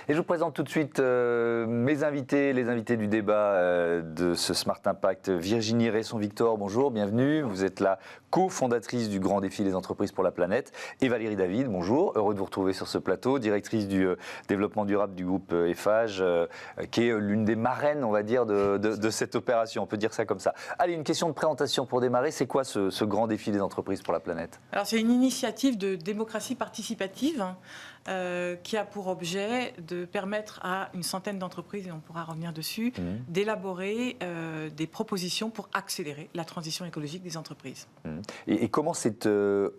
Et je vous présente tout de suite mes invités, les invités du débat de ce Smart Impact. Virginie Resson-Victor, bonjour, bienvenue. Vous êtes la cofondatrice du Grand Défi des entreprises pour la planète. Et Valérie David, bonjour, heureux de vous retrouver sur ce plateau, directrice du développement durable du groupe Eiffage, qui est l'une des marraines, on va dire, de cette opération. On peut dire ça comme ça. Allez, une question de présentation pour démarrer. C'est quoi ce Grand Défi des entreprises pour la planète? Alors, c'est une initiative de démocratie participative qui a pour objet de permettre à une centaine d'entreprises, et on pourra revenir dessus, d'élaborer des propositions pour accélérer la transition écologique des entreprises. Et comment c'est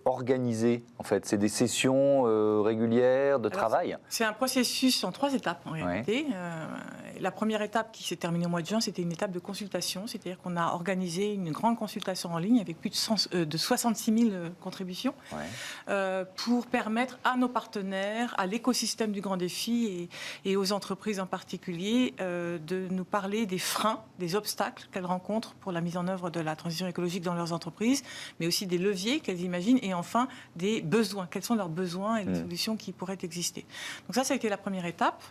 organisé, en fait? C'est des sessions régulières de travail? C'est un processus en 3 étapes, en réalité. La première étape, qui s'est terminée au mois de juin, c'était une étape de consultation, c'est-à-dire qu'on a organisé une grande consultation en ligne avec plus de 66 000 contributions pour permettre à nos partenaires, à l'écosystème du Grand Défi et aux entreprises en particulier de nous parler des freins, des obstacles qu'elles rencontrent pour la mise en œuvre de la transition écologique dans leurs entreprises, mais aussi des leviers qu'elles imaginent et enfin des besoins. Quels sont leurs besoins et les solutions qui pourraient exister. Donc ça a été la première étape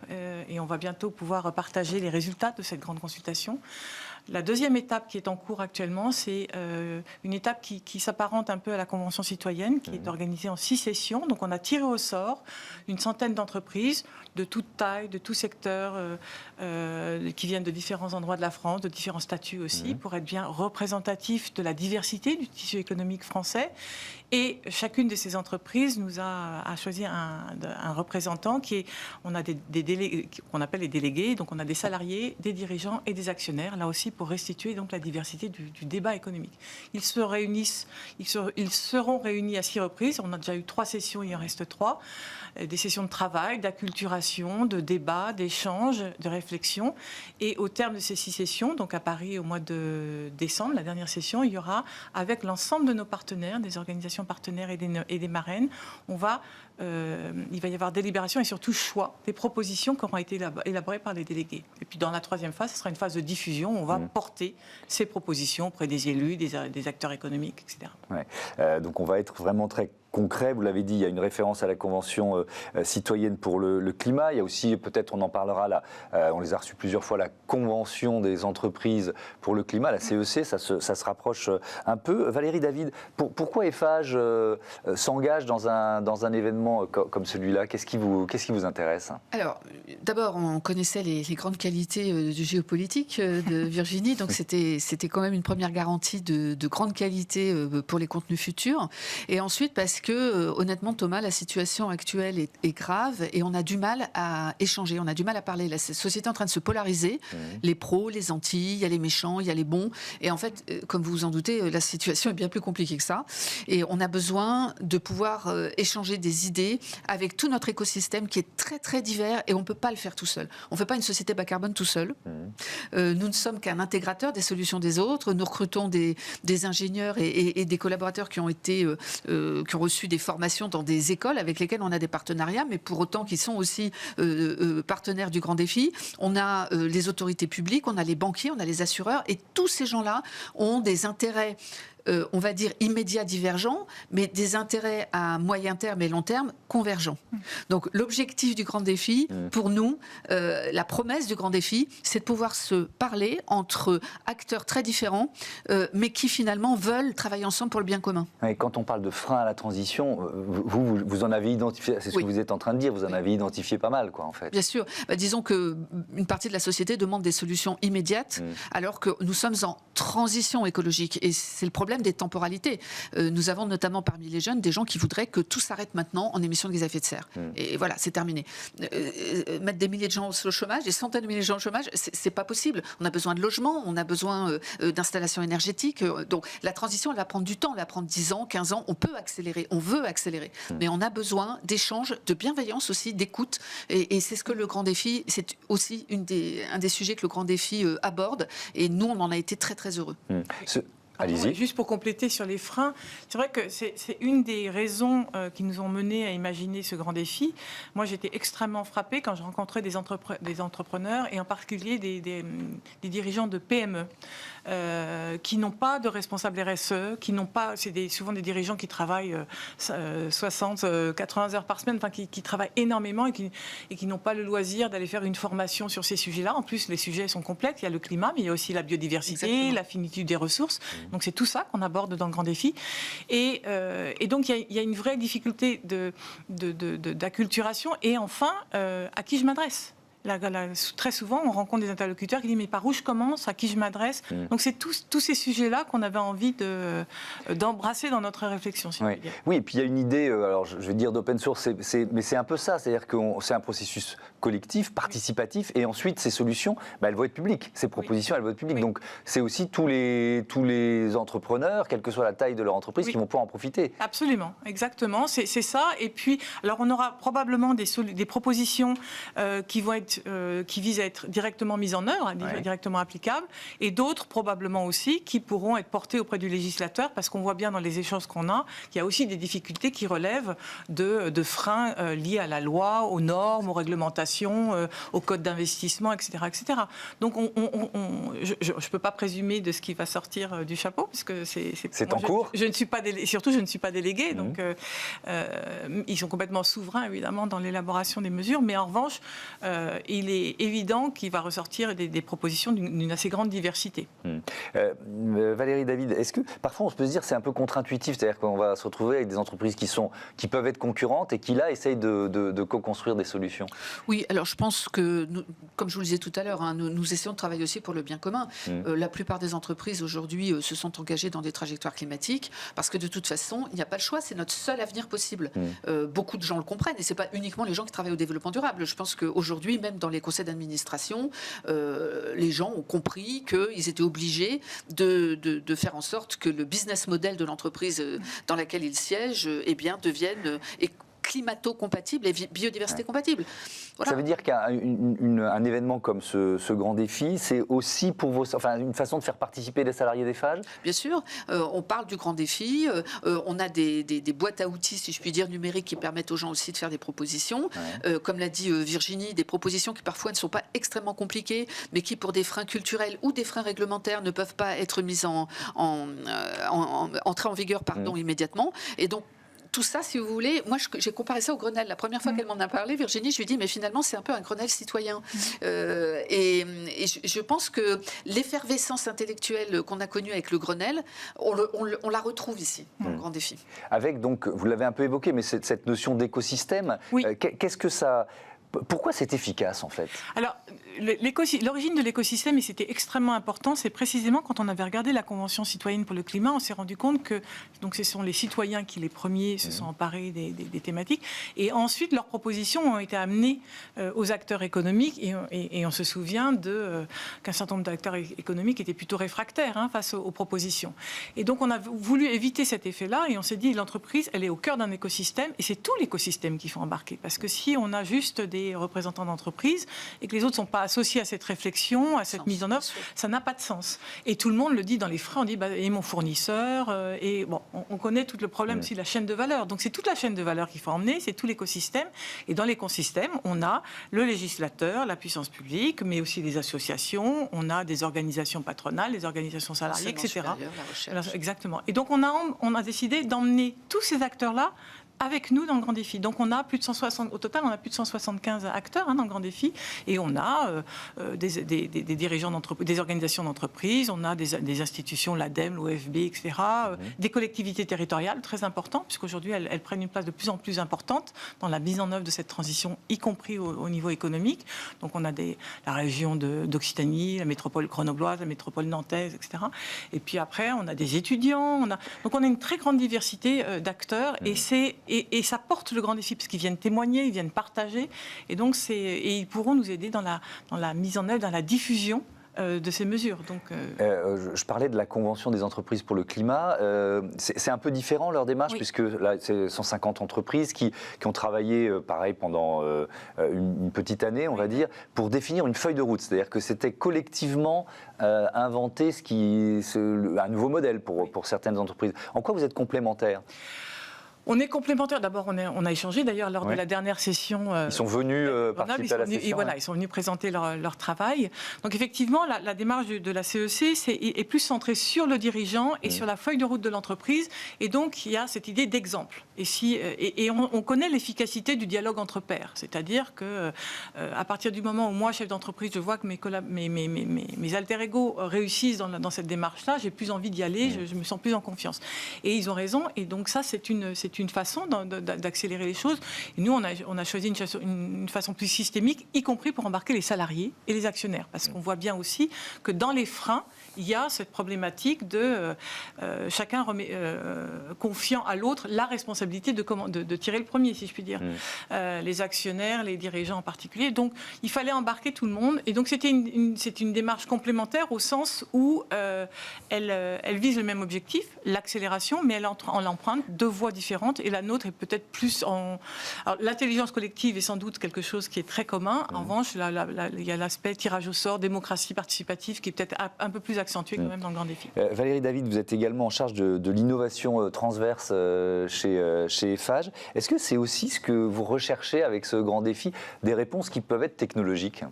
et on va bientôt pouvoir partager les résultats de cette grande consultation. La deuxième étape qui est en cours actuellement, c'est une étape qui s'apparente un peu à la Convention citoyenne, qui est organisée en 6 sessions. Donc on a tiré au sort une centaine d'entreprises de toute taille, de tout secteur, qui viennent de différents endroits de la France, de différents statuts aussi, pour être bien représentatifs de la diversité du tissu économique français. Et chacune de ces entreprises nous a choisi un représentant on a des délégués, qu'on appelle les délégués, donc on a des salariés, des dirigeants et des actionnaires, là aussi pour restituer donc la diversité du débat économique. Ils seront réunis à 6 reprises, on a déjà eu 3 sessions, il en reste 3, des sessions de travail, d'acculturation, de débat, d'échange, de réflexion. Et au terme de ces 6 sessions, donc à Paris au mois de décembre, la dernière session, il y aura, avec l'ensemble de nos partenaires, des organisations partenaires et des marraines, il va y avoir délibération et surtout choix des propositions qui auront été élaborées par les délégués. Et puis dans la 3e phase, ce sera une phase de diffusion où on va porter ces propositions auprès des élus, des acteurs économiques, etc. Donc on va être vraiment très concret, vous l'avez dit, il y a une référence à la Convention citoyenne pour le climat. Il y a aussi, peut-être on en parlera là, on les a reçus plusieurs fois, la Convention des entreprises pour le climat, la CEC, ça se rapproche un peu. Valérie David, pourquoi Eiffage s'engage dans un événement comme celui-là? Qu'est-ce qui vous intéresse? Alors, d'abord, on connaissait les grandes qualités du géopolitique de Virginie, donc c'était quand même une première garantie de grande qualité pour les contenus futurs. Et ensuite, parce que, honnêtement, Thomas, la situation actuelle est grave et on a du mal à échanger, on a du mal à parler. La société est en train de se polariser, les pros, les anti, il y a les méchants, il y a les bons. Et en fait, comme vous vous en doutez, la situation est bien plus compliquée que ça. Et on a besoin de pouvoir échanger des idées avec tout notre écosystème qui est très, très divers et on ne peut pas le faire tout seul. On ne fait pas une société bas carbone tout seul. Nous ne sommes qu'un intégrateur des solutions des autres. Nous recrutons des ingénieurs et des collaborateurs qui ont reçu des formations dans des écoles avec lesquelles on a des partenariats, mais pour autant qui sont aussi partenaires du Grand Défi. On a les autorités publiques, on a les banquiers, on a les assureurs, et tous ces gens-là ont des intérêts on va dire immédiats divergents, mais des intérêts à moyen terme et long terme convergents. Donc l'objectif du Grand Défi, pour nous, la promesse du Grand Défi, c'est de pouvoir se parler entre acteurs très différents, mais qui finalement veulent travailler ensemble pour le bien commun. Et quand on parle de frein à la transition, vous en avez identifié, c'est ce que vous êtes en train de dire, vous en avez identifié pas mal, quoi, en fait. Bien sûr. Disons qu'une partie de la société demande des solutions immédiates, alors que nous sommes en transition écologique. Et c'est le problème des temporalités. Nous avons notamment parmi les jeunes des gens qui voudraient que tout s'arrête maintenant en émissions de gaz à effet de serre. Et voilà, c'est terminé. Mettre des milliers de gens au chômage, des centaines de milliers de gens au chômage, c'est pas possible. On a besoin de logements, on a besoin d'installations énergétiques. Donc la transition, elle va prendre du temps, elle va prendre 10 ans, 15 ans. On peut accélérer, on veut accélérer. Mais on a besoin d'échanges, de bienveillance aussi, d'écoute. Et c'est ce que le Grand Défi, c'est aussi un des sujets que le Grand Défi aborde. Et nous, on en a été très, très heureux. Allez-y. Juste pour compléter sur les freins, c'est vrai que c'est une des raisons qui nous ont menés à imaginer ce grand défi. Moi, j'étais extrêmement frappée quand je rencontrais des entrepreneurs et en particulier des dirigeants de PME. qui n'ont pas de responsable RSE, qui n'ont pas, souvent des dirigeants qui travaillent 60, 80 heures par semaine, enfin qui travaillent énormément et qui n'ont pas le loisir d'aller faire une formation sur ces sujets-là. En plus, les sujets sont complexes. Il y a le climat, mais il y a aussi la biodiversité, exactement, la finitude des ressources. Donc c'est tout ça qu'on aborde dans le Grand Défi. Et donc il y a une vraie difficulté d'acculturation. Et enfin, à qui je m'adresse ? Très souvent, on rencontre des interlocuteurs qui disent « mais par où je commence ? À qui je m'adresse ?» Donc c'est tous ces sujets-là qu'on avait envie d'embrasser dans notre réflexion. Si oui, et puis il y a une idée, alors je vais dire d'open source, mais c'est un peu ça, c'est-à-dire que c'est un processus collectif, participatif, et ensuite ces solutions, elles vont être publiques, ces propositions, elles vont être publiques. Donc c'est aussi tous les entrepreneurs, quelle que soit la taille de leur entreprise, qui vont pouvoir en profiter. Absolument, exactement, c'est ça. Et puis, alors on aura probablement des propositions qui visent à être directement mises en œuvre, directement applicables, et d'autres probablement aussi qui pourront être portées auprès du législateur, parce qu'on voit bien dans les échanges qu'on a qu'il y a aussi des difficultés qui relèvent de freins liés à la loi, aux normes, aux réglementations, au code d'investissement, etc., etc. Donc je ne peux pas présumer de ce qui va sortir du chapeau, puisque c'est en cours. Je ne suis pas surtout je ne suis pas déléguée, donc ils sont complètement souverains évidemment dans l'élaboration des mesures, mais en revanche il est évident qu'il va ressortir des propositions d'une assez grande diversité. Valérie David, est-ce que parfois on peut se dire que c'est un peu contre-intuitif, c'est-à-dire qu'on va se retrouver avec des entreprises qui peuvent être concurrentes et qui là essayent de co-construire des solutions? Oui, alors je pense que, comme je vous le disais tout à l'heure, nous essayons de travailler aussi pour le bien commun. La plupart des entreprises aujourd'hui se sont engagées dans des trajectoires climatiques parce que de toute façon, il n'y a pas le choix, c'est notre seul avenir possible. Beaucoup de gens le comprennent et ce n'est pas uniquement les gens qui travaillent au développement durable. Je pense qu'aujourd'hui, même dans les conseils d'administration, les gens ont compris qu'ils étaient obligés de faire en sorte que le business model de l'entreprise dans laquelle ils siègent devienne climato-compatible et biodiversité compatible. Voilà. Ça veut dire qu'un événement comme ce grand défi, c'est aussi pour une façon de faire participer les salariés d'Eiffage? Bien sûr, on parle du grand défi, on a des boîtes à outils, si je puis dire, numériques qui permettent aux gens aussi de faire des propositions. Comme l'a dit Virginie, des propositions qui parfois ne sont pas extrêmement compliquées, mais qui pour des freins culturels ou des freins réglementaires ne peuvent pas être mises entrée en vigueur immédiatement. Et donc, tout ça, si vous voulez, moi j'ai comparé ça au Grenelle. La première fois qu'elle m'en a parlé, Virginie, je lui ai dit, mais finalement c'est un peu un Grenelle citoyen. Et je pense que l'effervescence intellectuelle qu'on a connue avec le Grenelle, on la retrouve ici, dans le Grand Défi. Avec donc, vous l'avez un peu évoqué, mais cette notion d'écosystème, qu'est-ce que ça... Pourquoi c'est efficace en fait? Alors, l'origine de l'écosystème, et c'était extrêmement important, c'est précisément quand on avait regardé la Convention citoyenne pour le climat, on s'est rendu compte que donc, ce sont les citoyens qui les premiers se sont emparés des thématiques, et ensuite leurs propositions ont été amenées aux acteurs économiques, et on se souvient qu'un certain nombre d'acteurs économiques étaient plutôt réfractaires face aux propositions. Et donc on a voulu éviter cet effet-là, et on s'est dit l'entreprise, elle est au cœur d'un écosystème, et c'est tout l'écosystème qu'il faut embarquer, parce que si on a juste des représentants d'entreprise et que les autres ne sont pas associés à cette réflexion, à cette mise en œuvre, ça n'a pas de sens. Et tout le monde le dit dans les freins, on dit et mon fournisseur, et bon, on connaît tout le problème aussi de la chaîne de valeur. Donc c'est toute la chaîne de valeur qu'il faut emmener, c'est tout l'écosystème. Et dans l'écosystème, on a le législateur, la puissance publique, mais aussi les associations, on a des organisations patronales, des organisations salariées, etc. Alors, exactement. Et donc on a décidé d'emmener tous ces acteurs-là avec nous dans le Grand Défi. Donc on a plus de 160, au total, on a plus de 175 acteurs dans le Grand Défi, et on a des dirigeants d'entreprise, des organisations d'entreprise, on a des institutions, l'ADEME, l'OFB, etc., des collectivités territoriales, très importantes, puisqu'aujourd'hui elles prennent une place de plus en plus importante dans la mise en œuvre de cette transition, y compris au niveau économique. Donc on a la région d'Occitanie, la métropole grenobloise, la métropole nantaise, etc. Et puis après, on a des étudiants, donc on a une très grande diversité d'acteurs, et ça porte le Grand Défi, parce qu'ils viennent témoigner, ils viennent partager, et donc ils pourront nous aider dans la mise en œuvre, dans la diffusion de ces mesures. Donc, je parlais de la Convention des entreprises pour le climat. C'est un peu différent leur démarche, puisque là, c'est 150 entreprises qui ont travaillé, pareil, pendant une petite année, on va dire, pour définir une feuille de route. C'est-à-dire que c'était collectivement inventer un nouveau modèle pour certaines entreprises. En quoi vous êtes complémentaires ? On est complémentaires. D'abord, on a échangé d'ailleurs lors de la dernière session. Ils sont venus participer à la session. Voilà, ils sont venus présenter leur travail. Donc effectivement, la démarche de la CEC est plus centrée sur le dirigeant et sur la feuille de route de l'entreprise. Et donc, il y a cette idée d'exemple. Et on connaît l'efficacité du dialogue entre pairs. C'est-à-dire que à partir du moment où moi, chef d'entreprise, je vois que mes alter ego réussissent dans cette démarche-là, j'ai plus envie d'y aller, je me sens plus en confiance. Et ils ont raison. Et donc ça, c'est une façon d'accélérer les choses. Et nous, on a choisi une façon plus systémique, y compris pour embarquer les salariés et les actionnaires. Parce qu'on voit bien aussi que dans les freins, il y a cette problématique de chacun confiant à l'autre la responsabilité de tirer le premier, si je puis dire. Les actionnaires, les dirigeants en particulier. Donc, il fallait embarquer tout le monde. Et donc, c'était une démarche complémentaire au sens où elle vise le même objectif, l'accélération, mais elle emprunte deux voies différentes. Et la nôtre est peut-être plus en... Alors, l'intelligence collective est sans doute quelque chose qui est très commun. En revanche, il y a l'aspect tirage au sort, démocratie participative, qui est peut-être un peu plus accentué quand même dans le grand défi. Valérie David, vous êtes également en charge de l'innovation transverse chez Eiffage. Est-ce que c'est aussi ce que vous recherchez avec ce grand défi, des réponses qui peuvent être technologiques ?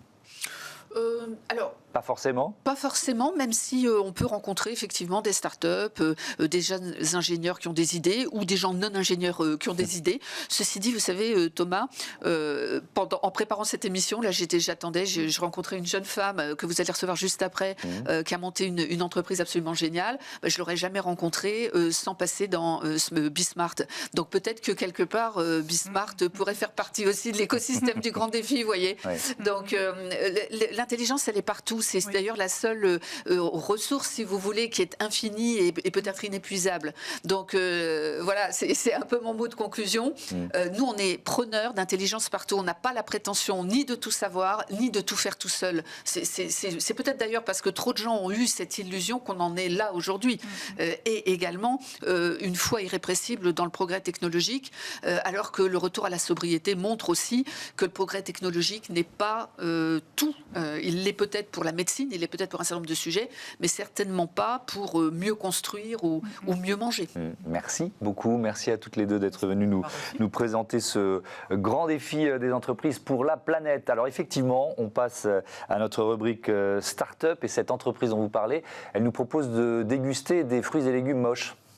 Alors, pas forcément. Pas forcément, même si on peut rencontrer effectivement des startups, des jeunes ingénieurs qui ont des idées ou des gens non ingénieurs qui ont des idées. Ceci dit, vous savez, Thomas, en préparant cette émission, là, j'attendais, je rencontrais une jeune femme que vous allez recevoir juste après, qui a monté une entreprise absolument géniale. Je l'aurais jamais rencontrée sans passer dans Bismart. Donc peut-être que quelque part, Bismart pourrait faire partie aussi de l'écosystème du grand défi, vous voyez. Ouais. Donc l'intelligence, elle est partout. C'est d'ailleurs la seule ressource, si vous voulez, qui est infinie et peut-être inépuisable. Donc voilà, c'est un peu mon mot de conclusion. Nous, on est preneurs d'intelligence partout. On n'a pas la prétention ni de tout savoir, ni de tout faire tout seul. C'est peut-être d'ailleurs parce que trop de gens ont eu cette illusion qu'on en est là aujourd'hui. Et également, une foi irrépressible dans le progrès technologique, alors que le retour à la sobriété montre aussi que le progrès technologique n'est pas tout. Il l'est peut-être pour la médecine, il est peut-être pour un certain nombre de sujets, mais certainement pas pour mieux construire ou mieux manger. Merci beaucoup, merci à toutes les deux d'être venues nous présenter ce grand défi des entreprises pour la planète. Alors effectivement, on passe à notre rubrique Start-up et cette entreprise dont vous parlez, elle nous propose de déguster des fruits et légumes moches.